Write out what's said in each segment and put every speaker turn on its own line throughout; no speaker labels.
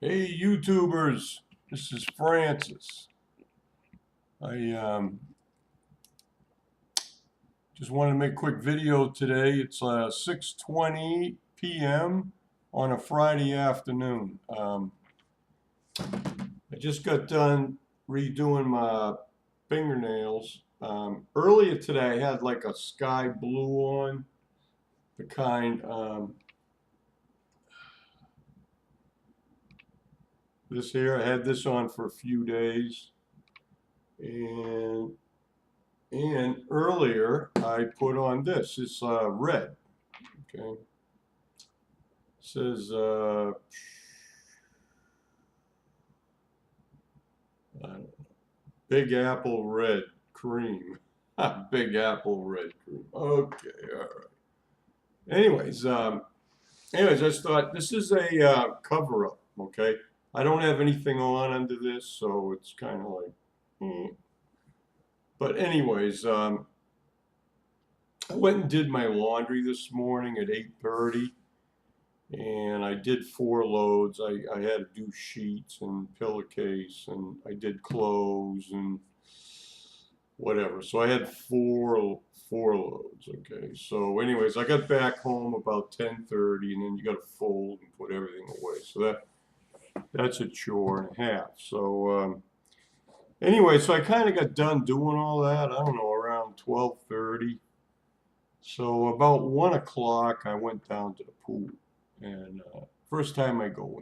Hey YouTubers, this is Fran-Sez. I just wanted to make a quick video today. It's 6:20 p.m. on a Friday afternoon. I just got done redoing my fingernails. Earlier today I had like a sky blue on, the kind this here. I had this on for a few days, and earlier I put on this. It's red. Okay. It says I don't know, Big Apple Red Cream. Big Apple Red Cream. Okay, all right. Anyways, I just thought this is a cover up. Okay, I don't have anything on under this, so it's kind of like. But anyways, I went and did my laundry this morning at 8:30, and I did 4 loads. I had to do sheets and pillowcase, and I did clothes and whatever. So I had four loads. Okay. So anyways, I got back home about 10:30, and then you got to fold and put everything away. So that's a chore and a half. So anyway, so I kind of got done doing all that. I don't know, around 12:30. So about 1 o'clock, I went down to the pool, and first time I go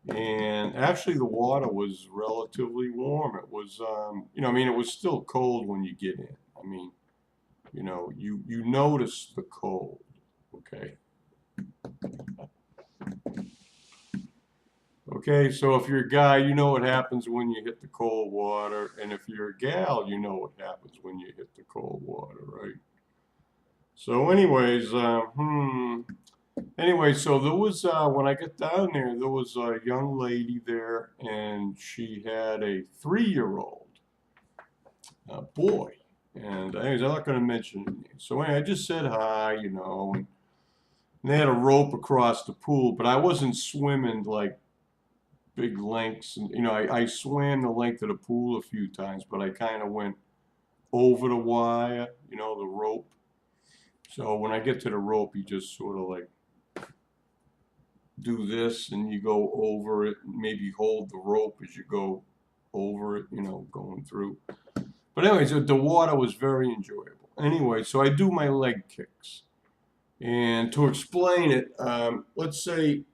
in, and actually the water was relatively warm. It was, I mean, it was still cold when you get in. I mean, you notice the cold, okay? Okay, so if you're a guy, you know what happens when you hit the cold water, and if you're a gal, you know what happens when you hit the cold water, right? So anyways, anyway, so there was, when I got down there was a young lady there, and she had a 3-year-old boy. And anyways, I'm not going to mention his name. So anyway, I just said hi, and they had a rope across the pool, but I wasn't swimming like big lengths. And, I swam the length of the pool a few times, but I kind of went over the wire, the rope. So when I get to the rope, you just sort of like do this, and you go over it, and maybe hold the rope as you go over it, going through. But anyways, the water was very enjoyable. Anyway, so I do my leg kicks. And to explain it, let's say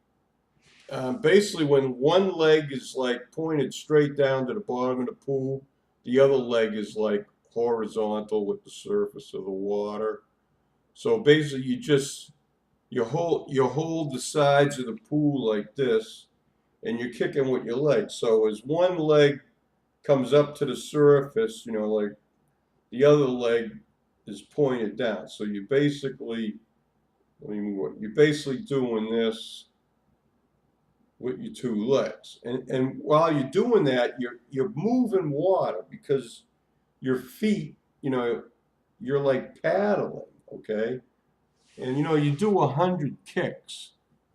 basically when one leg is like pointed straight down to the bottom of the pool, the other leg is like horizontal with the surface of the water. So basically you hold the sides of the pool like this, and you're kicking with your legs. So as one leg comes up to the surface, like the other leg is pointed down. So you basically, let me move on. You're basically doing this with your two legs, and while you're doing that, you're moving water because your feet, you're like paddling, okay, and you do 100 kicks,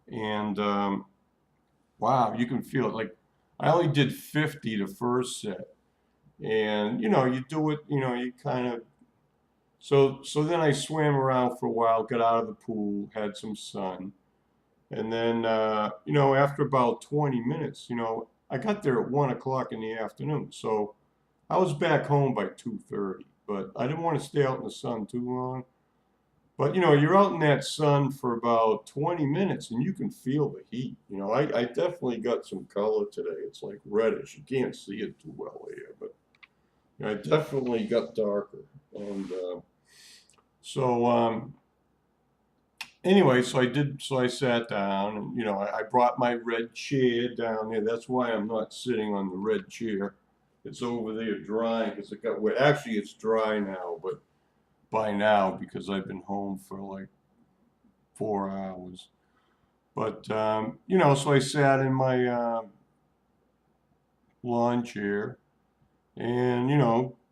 and wow, you can feel it. Like I only did 50 the first set, and you do it, you kind of. So then I swam around for a while, got out of the pool, had some sun, and then after about 20 minutes, I got there at 1 o'clock in the afternoon. So I was back home by 2:30, but I didn't want to stay out in the sun too long. But you're out in that sun for about 20 minutes, and you can feel the heat. I definitely got some color today. It's like reddish. You can't see it too well here, but I definitely got darker. And so anyway, so I sat down, and I brought my red chair down here. That's why I'm not sitting on the red chair. It's over there drying because it got wet. Actually, it's dry now, but by now, because I've been home for like 4 hours. But so I sat in my lawn chair, and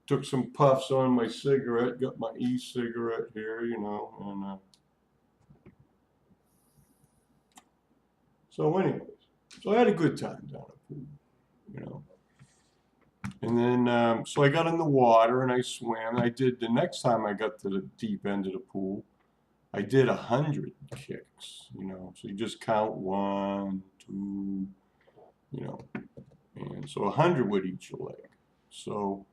took some puffs on my cigarette. Got my e-cigarette here, and so anyways. So I had a good time down at the pool, you know. And then, so I got in the water and I swam. I did, the next time I got to the deep end of the pool, I did 100 kicks, you know. So you just count 1, 2, you know, and so 100 with each leg. So,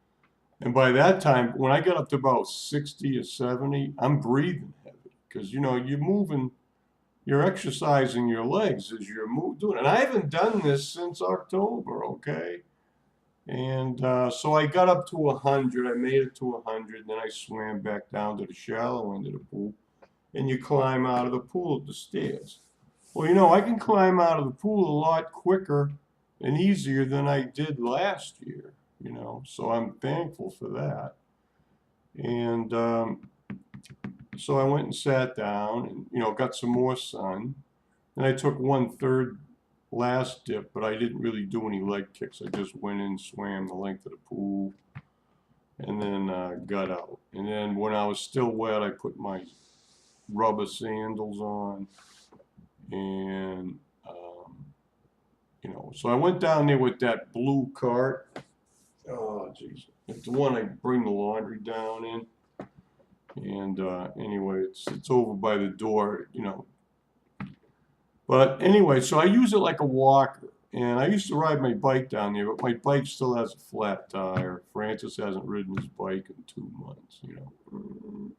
and by that time, when I got up to about 60 or 70, I'm breathing heavy because, you know, you're moving, you're exercising your legs as you're doing it. And I haven't done this since October, okay? And so I got up to 100. I made it to 100. Then I swam back down to the shallow end of the pool. And you climb out of the pool at the stairs. Well, you know, I can climb out of the pool a lot quicker and easier than I did last year, you know. So I'm thankful for that. And so I went and sat down and, you know, got some more sun. And I took 1/3 last dip, but I didn't really do any leg kicks. I just went in, swam the length of the pool, and then got out. And then when I was still wet, I put my rubber sandals on, and you know, so I went down there with that blue cart. Oh, jeez, it's the one I bring the laundry down in. And anyway, it's over by the door, you know. But anyway, so I use it like a walker. And I used to ride my bike down there, but my bike still has a flat tire. Fran-Sez hasn't ridden his bike in 2 months, you know.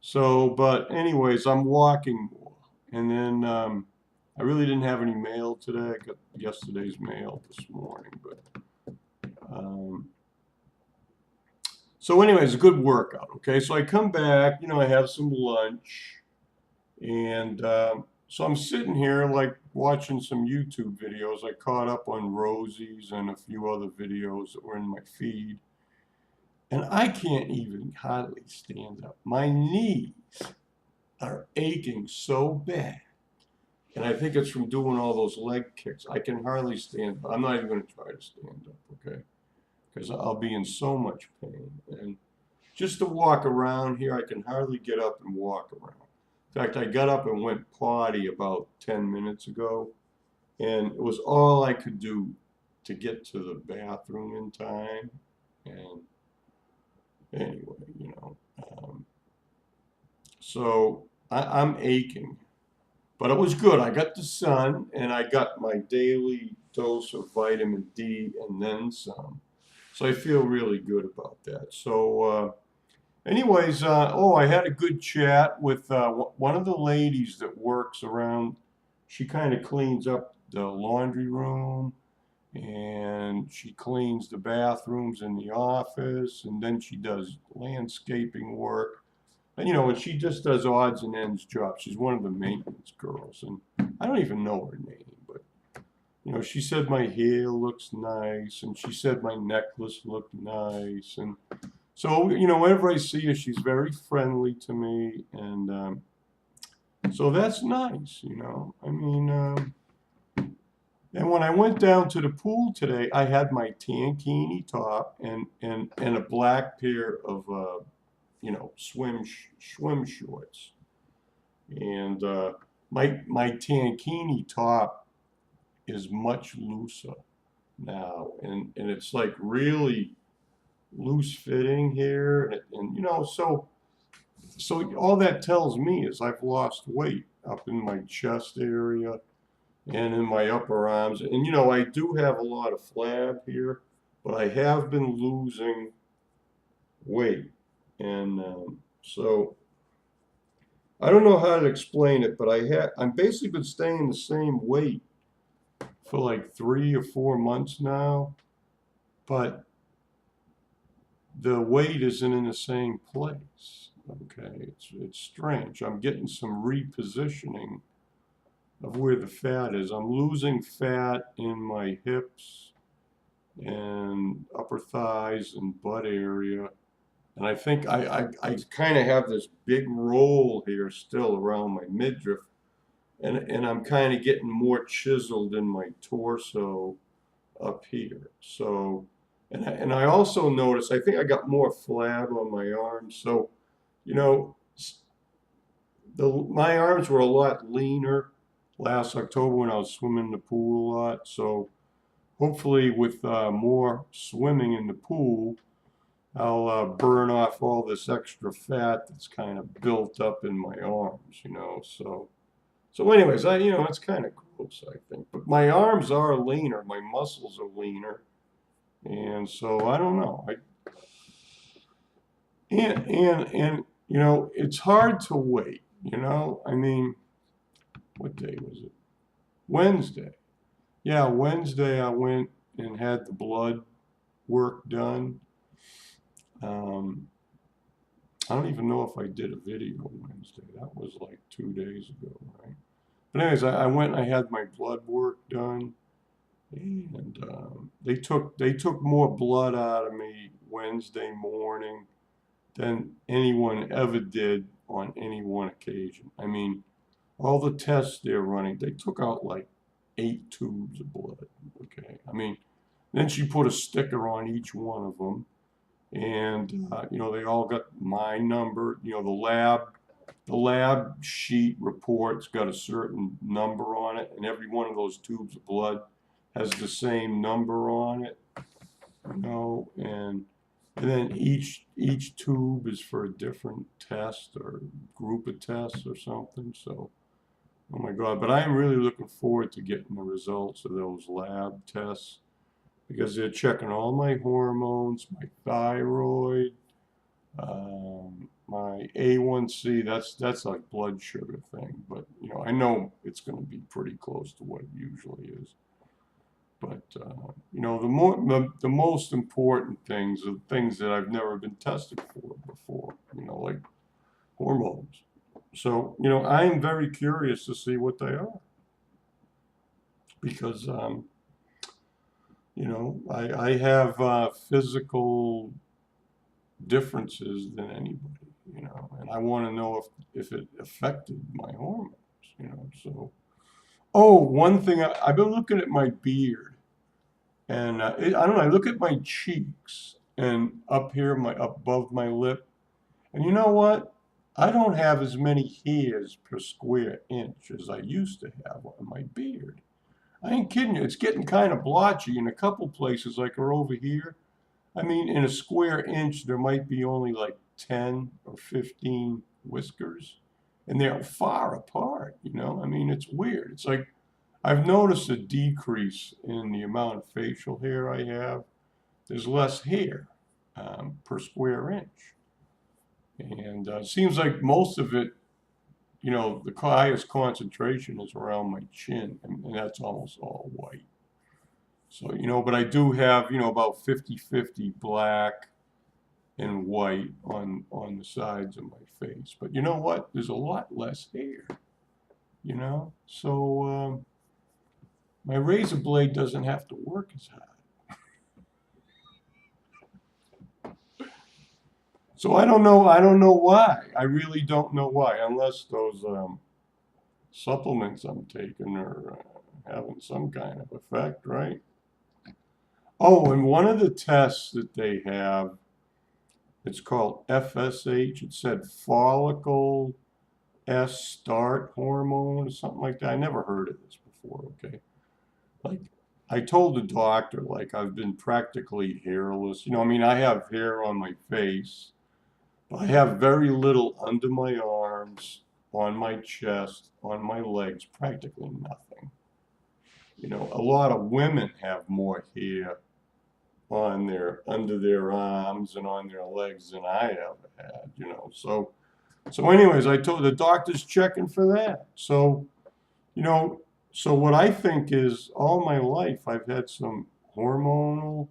So, but anyways, I'm walking more. And then I really didn't have any mail today. I got yesterday's mail this morning. But so anyways, a good workout, okay? So I come back, you know, I have some lunch. And so I'm sitting here like watching some YouTube videos. I caught up on Rosie's and a few other videos that were in my feed. And I can't even hardly stand up. My knees are aching so bad. And I think it's from doing all those leg kicks. I can hardly stand up. I'm not even going to try to stand up, okay? Because I'll be in so much pain. And just to walk around here, I can hardly get up and walk around. In fact, I got up and went potty about 10 minutes ago, and it was all I could do to get to the bathroom in time. And anyway, you know, so I'm aching, but it was good. I got the sun, and I got my daily dose of vitamin D and then some. So I feel really good about that. So anyways, oh, I had a good chat with one of the ladies that works around. She kind of cleans up the laundry room, and she cleans the bathrooms in the office, and then she does landscaping work. And, you know, and she just does odds and ends jobs. She's one of the maintenance girls, and I don't even know her name, but, you know, she said my hair looks nice, and she said my necklace looked nice, and so, you know, whenever I see her, she's very friendly to me, and so that's nice, you know. I mean, and when I went down to the pool today, I had my Tankini top and a black pair of, you know, swim shorts, and my Tankini top is much looser now, and it's like really loose fitting here, and you know, so all that tells me is I've lost weight up in my chest area and in my upper arms, and you know, I do have a lot of flab here, but I have been losing weight, and so I don't know how to explain it, but I'm basically been staying the same weight for like 3 or 4 months now, but the weight isn't in the same place. Okay, it's strange. I'm getting some repositioning of where the fat is. I'm losing fat in my hips and upper thighs and butt area. And I think I kind of have this big roll here still around my midriff. And I'm kind of getting more chiseled in my torso up here. So, and I also noticed, I think I got more flab on my arms. So, you know, my arms were a lot leaner last October when I was swimming in the pool a lot. So hopefully with more swimming in the pool, I'll burn off all this extra fat that's kind of built up in my arms, you know. So anyways, it's kind of gross, I think. But my arms are leaner, my muscles are leaner, and so I don't know. It's hard to wait. I mean, what day was it? Wednesday. Yeah, Wednesday I went and had the blood work done. I don't even know if I did a video Wednesday. That was like 2 days ago, right? But anyways, I went and I had my blood work done, and they took more blood out of me Wednesday morning than anyone ever did on any one occasion. I mean, all the tests they're running, they took out like 8 tubes of blood. Okay, I mean, then she put a sticker on each one of them, and they all got my number. The lab sheet report's got a certain number on it, and every one of those tubes of blood has the same number on it. And then each tube is for a different test or group of tests or something. So, oh my God! But I am really looking forward to getting the results of those lab tests, because they're checking all my hormones, my thyroid, my A1C. That's like blood sugar thing, but I know it's going to be pretty close to what it usually is. But the most important things are things that I've never been tested for before. Like hormones. So I am very curious to see what they are, because I have physical differences than anybody, and I want to know if it affected my hormones, So, oh, one thing, I've been looking at my beard, and I don't know, I look at my cheeks and up here, above my lip, and you know what? I don't have as many hairs per square inch as I used to have on my beard. I ain't kidding you. It's getting kind of blotchy in a couple places, like over here. I mean, in a square inch, there might be only like 10 or 15 whiskers, and they're far apart, I mean, it's weird. It's like I've noticed a decrease in the amount of facial hair I have. There's less hair per square inch. And it seems like most of it, the highest concentration is around my chin, and that's almost all white. So, but I do have, about 50-50 black and white on the sides of my face. But you know what? There's a lot less hair, So my razor blade doesn't have to work as hard. So I don't know why. I really don't know why, unless those supplements I'm taking are having some kind of effect, right? Oh, and one of the tests that they have, it's called FSH. It said follicle S start hormone or something like that. I never heard of this before, okay? Like, I told the doctor, like, I've been practically hairless. I mean, I have hair on my face, but I have very little under my arms, on my chest, on my legs, practically nothing. A lot of women have more hair under their arms and on their legs than I ever had, So anyways, I told the doctor's checking for that. So, so what I think is all my life I've had some hormonal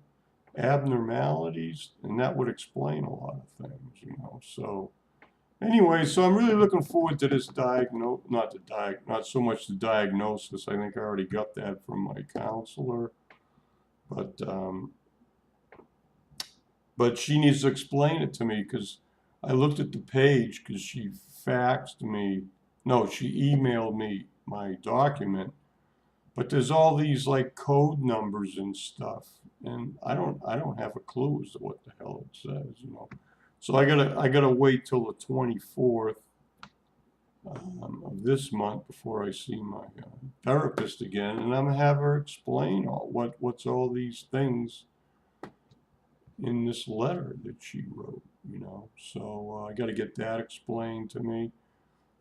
abnormalities, and that would explain a lot of things, So anyway, so I'm really looking forward to this not so much the diagnosis. I think I already got that from my counselor, but she needs to explain it to me, because I looked at the page, because she emailed me my document, but there's all these like code numbers and stuff, and I don't have a clue as to what the hell it says, So I gotta wait till the 24th of this month before I see my therapist again, and I'm gonna have her explain what's all these things in this letter that she wrote, So I got to get that explained to me.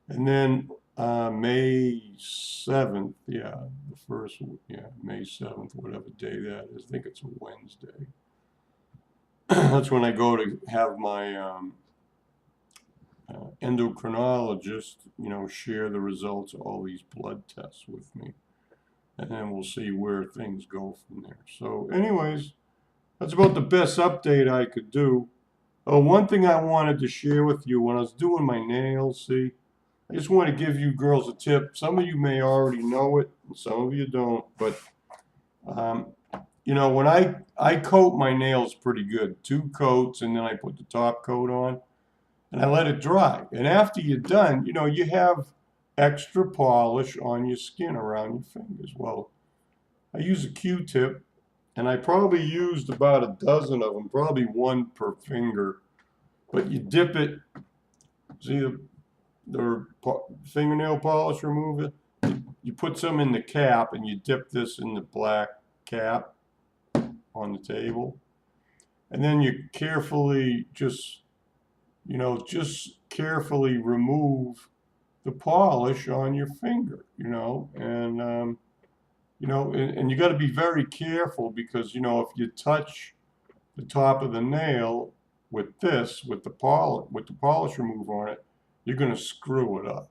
And then May 7th, yeah, the first, yeah, May 7th, whatever day that is. I think it's a Wednesday. That's when I go to have my endocrinologist, share the results of all these blood tests with me. And then we'll see where things go from there. So, anyways, that's about the best update I could do. Oh, one thing I wanted to share with you when I was doing my nails, see, I just want to give you girls a tip. Some of you may already know it, and some of you don't. But, when I coat my nails pretty good, 2 coats, and then I put the top coat on, and I let it dry. And after you're done, you have extra polish on your skin around your fingers. Well, I use a Q-tip, and I probably used about a dozen of them, probably one per finger. But you dip it, see the fingernail polish remover? You put some in the cap, and you dip this in the black cap on the table. And then you carefully just carefully remove the polish on your finger, and and you got to be very careful because if you touch the top of the nail with the polish remover on it, you're going to screw it up,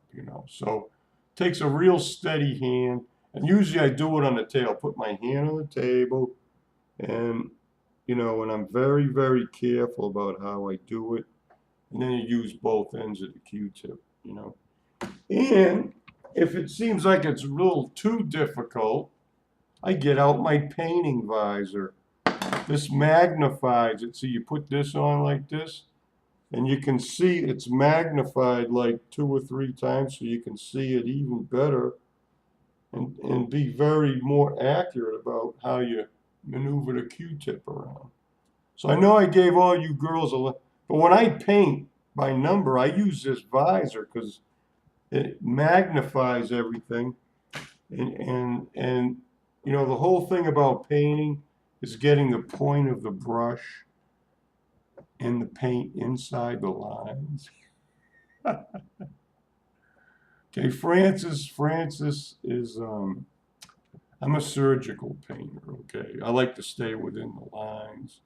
So it takes a real steady hand, and usually I do it on the table. Put my hand on the table, and and I'm very, very careful about how I do it. And then you use both ends of the Q-tip, And if it seems like it's a little too difficult, I get out my painting visor. This magnifies it. So you put this on like this, and you can see it's magnified like 2 or 3 times so you can see it even better and be very more accurate about how you maneuver the Q-tip around. So I know I gave all you girls but when I paint by number, I use this visor because it magnifies everything. And the whole thing about painting is getting the point of the brush and the paint inside the lines. Okay, Francis is I'm a surgical painter, okay? I like to stay within the lines.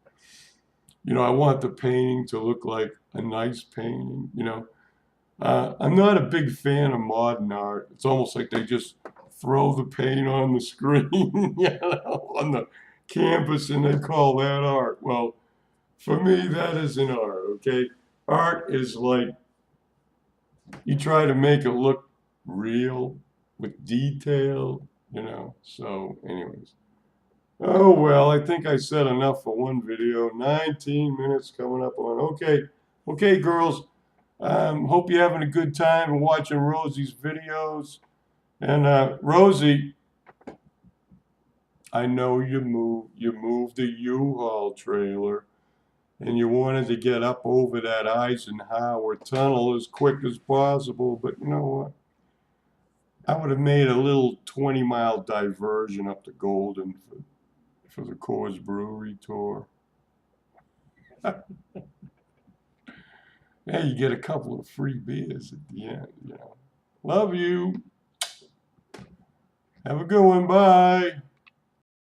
I want the painting to look like a nice painting, I'm not a big fan of modern art. It's almost like they just throw the paint on the screen, on the canvas, and they call that art. Well, for me, that isn't art, okay? Art is like you try to make it look real with detail, So, anyways. Oh, well, I think I said enough for one video. 19 minutes coming up on. Okay, girls. Hope you're having a good time and watching Rosie's videos. And Rosie, I know you moved the U-Haul trailer, and you wanted to get up over that Eisenhower tunnel as quick as possible. But you know what? I would have made a little 20-mile diversion up to Golden for the Coors Brewery tour. Yeah, you get a couple of free beers at the end, Love you. Have a good one. Bye.